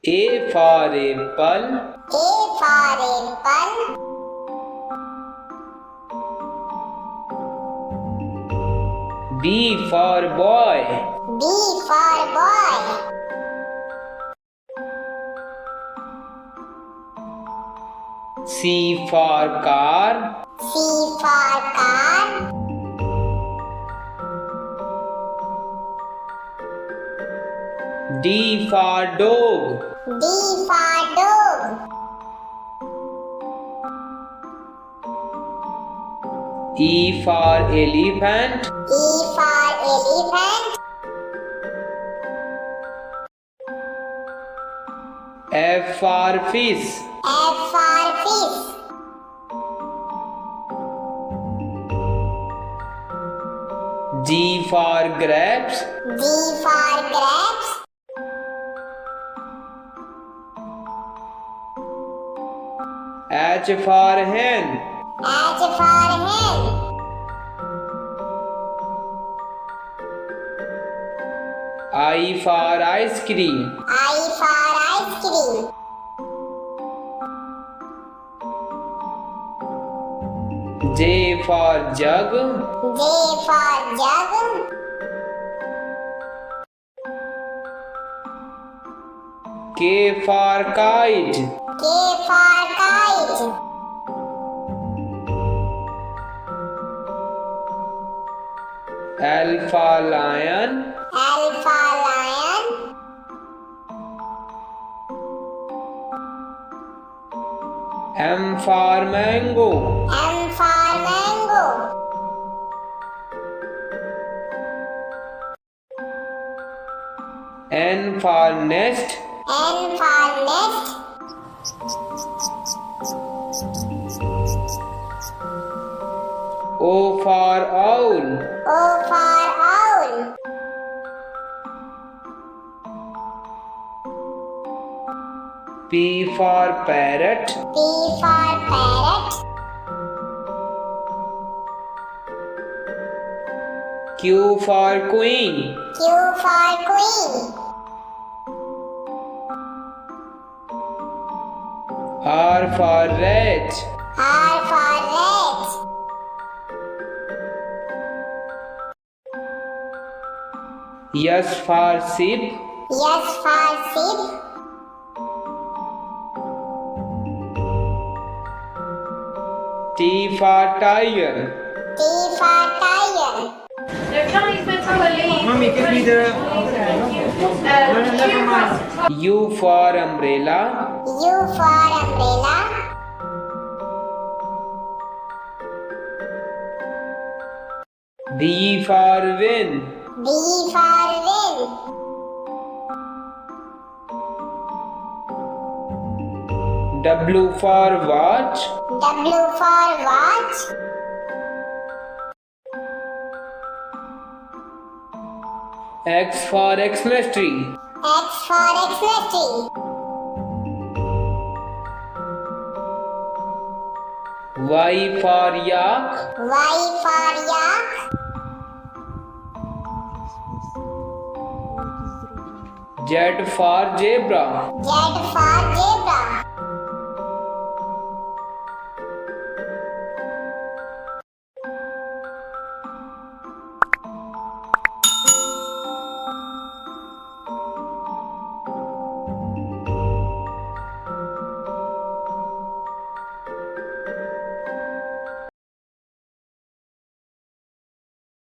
A for apple. A for apple. B for boy. B for boy. C for car. C for car. D for dog. D for dog. E for elephant. E for elephant. F for fish. F for fish. G for grapes. G for grapes. H for hen. H for hen. I for ice cream. I for ice cream. J for jug. J for jug. K for kite. K for kite. L for lion. L for lion. M for mango. M for mango. N for nest. N for nest. O for owl. O for owl. P for parrot. P for parrot. Q for queen. Q for queen. R for rat. R for rat. S for sheep. S for sheep. T for tiger. T for tiger. Mommy, give me the. U for umbrella. U for umbrella. V for win. V for win. W for watch. W for watch. X for Xmas tree. X for Xmas tree. Y for yak. Y for yak. Z for zebra. Z for zebra.